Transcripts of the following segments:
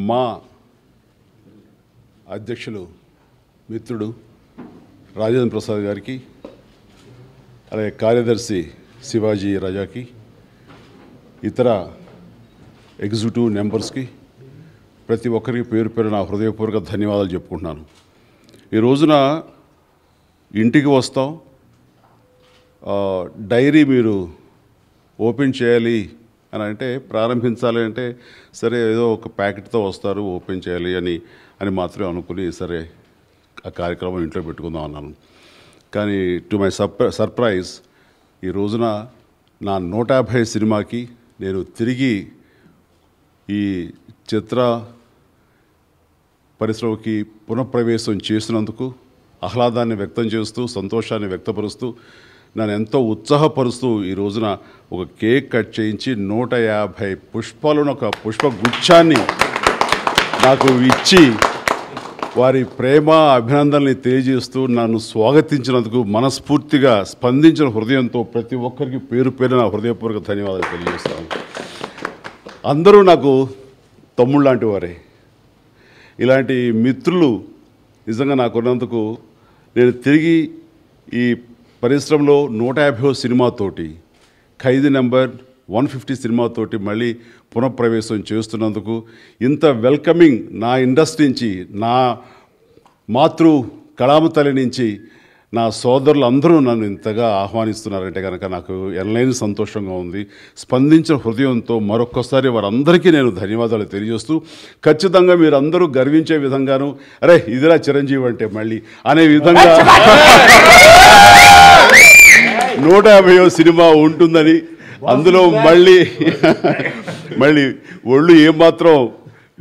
మా అధ్యక్షులు మిత్రుడు రాజేంద్ర ప్రసాద్ గారికి, అలాగే కార్యదర్శి శివాజీ రాజాకి, ఇతర ఎగ్జిక్యూటివ్ మెంబర్స్కి ప్రతి ఒక్కరికి పేరు పేరు నా హృదయపూర్వక ధన్యవాదాలు చెప్పుకుంటున్నాను. ఈ రోజున ఇంటికి వస్తాం, డైరీ మీరు ఓపెన్ చేయాలి అని అంటే, ప్రారంభించాలి అంటే సరే ఏదో ఒక ప్యాకెట్తో వస్తారు ఓపెన్ చేయాలి అని మాత్రమే అనుకుని సరే ఆ కార్యక్రమం ఇంట్లో పెట్టుకుందాం అన్నాను. కానీ టు మై సర్ప్రైజ్ ఈ రోజున నా 150 సినిమాకి నేను తిరిగి ఈ చిత్ర పరిశ్రమకి పునఃప్రవేశం చేసినందుకు ఆహ్లాదాన్ని వ్యక్తం చేస్తూ, సంతోషాన్ని వ్యక్తపరుస్తూ, నన్ను ఎంతో ఉత్సాహపరుస్తూ ఈ రోజున ఒక కేక్ కట్ చేయించి 150 పుష్పాలను, ఒక పుష్పగుచ్ఛాన్ని నాకు ఇచ్చి వారి ప్రేమ అభినందనల్ని తెలియజేస్తూ నన్ను స్వాగతించినందుకు మనస్ఫూర్తిగా స్పందించిన హృదయంతో ప్రతి ఒక్కరికి పేరు పేరున హృదయపూర్వక ధన్యవాదాలు తెలియజేస్తాను. అందరూ నాకు తమ్ముళ్ళు లాంటి వారే. ఇలాంటి మిత్రులు నిజంగా నాకున్నందుకు నేను తిరిగి ఈ పరిశ్రమలో 150వ సినిమాతోటి, ఖైదీ నెంబర్ 150 సినిమాతోటి మళ్ళీ పునఃప్రవేశం చేస్తున్నందుకు, ఇంత వెల్కమింగ్ నా ఇండస్ట్రీ నుంచి, నా మాతృ కళామతల్లి నుంచి నా సోదరులు అందరూ నన్ను ఇంతగా ఆహ్వానిస్తున్నారంటే కనుక నాకు ఎనలేని సంతోషంగా ఉంది. స్పందించిన హృదయంతో మరొక్కసారి వారందరికీ నేను ధన్యవాదాలు తెలియజేస్తూ, ఖచ్చితంగా మీరందరూ గర్వించే విధంగాను, అరే ఇదిరా చిరంజీవి అంటే మళ్ళీ అనే విధంగా 150వ సినిమా ఉంటుందని, అందులో మళ్ళీ ఒళ్ళు ఏమాత్రం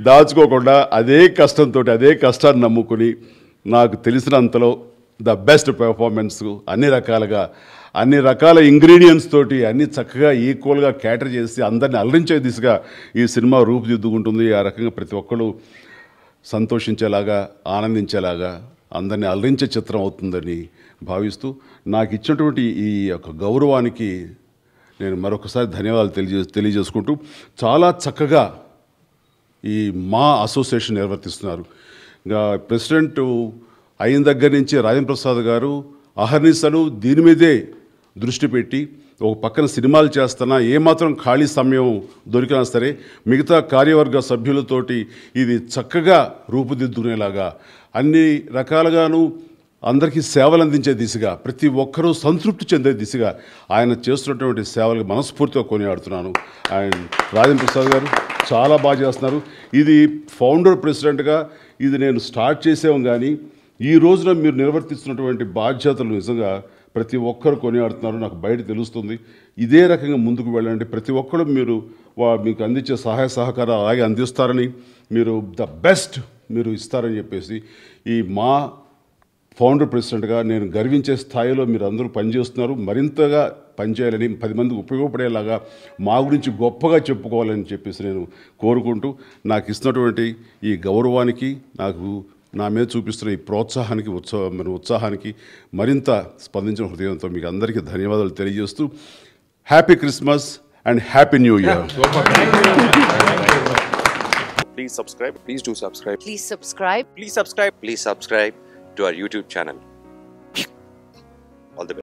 దాచుకోకుండా అదే కష్టంతో, అదే కష్టాన్ని నమ్ముకుని నాకు తెలిసినంతలో ద బెస్ట్ పెర్ఫార్మెన్స్ అన్ని రకాల ఇంగ్రీడియంట్స్ తోటి అన్ని చక్కగా ఈక్వల్గా క్యాటర్ చేసి అందరిని అలరించే దిశగా ఈ సినిమా రూపుదిద్దుకుంటుంది. ఆ రకంగా ప్రతి ఒక్కరు సంతోషించేలాగా, ఆనందించేలాగా, అందరినీ అలరించే చిత్రం అవుతుందని భావిస్తూ, నాకు ఇచ్చినటువంటి ఈ యొక్క గౌరవానికి నేను మరొకసారి ధన్యవాదాలు తెలియజేసుకుంటూ, చాలా చక్కగా ఈ మా అసోసియేషన్ నిర్వర్తిస్తున్నారు. ఇంకా ప్రెసిడెంట్ అయిన దగ్గర నుంచి రాజేంద్ర ప్రసాద్ గారు అహర్నిశలు దీని మీదే దృష్టి పెట్టి, ఒక పక్కన సినిమాలు చేస్తున్నా, ఏమాత్రం ఖాళీ సమయం దొరికినా సరే మిగతా కార్యవర్గ సభ్యులతోటి ఇది చక్కగా రూపుదిద్దుకునేలాగా, అన్ని రకాలుగాను అందరికీ సేవలు అందించే దిశగా, ప్రతి ఒక్కరూ సంతృప్తి చెందే దిశగా ఆయన చేస్తున్నటువంటి సేవలకు మనస్ఫూర్తిగా కొనియాడుతున్నాను. అండ్ రాజేంద్ర ప్రసాద్ గారు చాలా బాగా చేస్తున్నారు. ఇది ఫౌండర్ ప్రెసిడెంట్గా ఇది నేను స్టార్ట్ చేసాం, కానీ ఈ రోజున మీరు నిర్వర్తిస్తున్నటువంటి బాధ్యతలు నిజంగా ప్రతి ఒక్కరు కొనియాడుతున్నారు, నాకు బయట తెలుస్తుంది. ఇదే రకంగా ముందుకు వెళ్ళండి. ప్రతి ఒక్కరు మీకు అందించే సహాయ సహకారాలు అలాగే అందిస్తారని, మీరు ద బెస్ట్ మీరు ఇస్తారని చెప్పేసి, ఈ మా ఫౌండర్ ప్రెసిడెంట్గా నేను గర్వించే స్థాయిలో మీరు అందరూ పనిచేస్తున్నారు. మరింతగా పనిచేయాలని, 10 మందికి ఉపయోగపడేలాగా మా గురించి గొప్పగా చెప్పుకోవాలని చెప్పేసి నేను కోరుకుంటూ, నాకు ఇస్తున్నటువంటి ఈ గౌరవానికి, నాకు నా మీద చూపిస్తున్న ఈ ప్రోత్సాహానికి, ఉత్సాహానికి మరింత స్పందించిన హృదయంతో మీకు అందరికీ ధన్యవాదాలు తెలియజేస్తూ, happy Christmas and happy new year. Please subscribe. Please do subscribe. Please subscribe. Please subscribe. Please subscribe to our YouTube channel. All the best.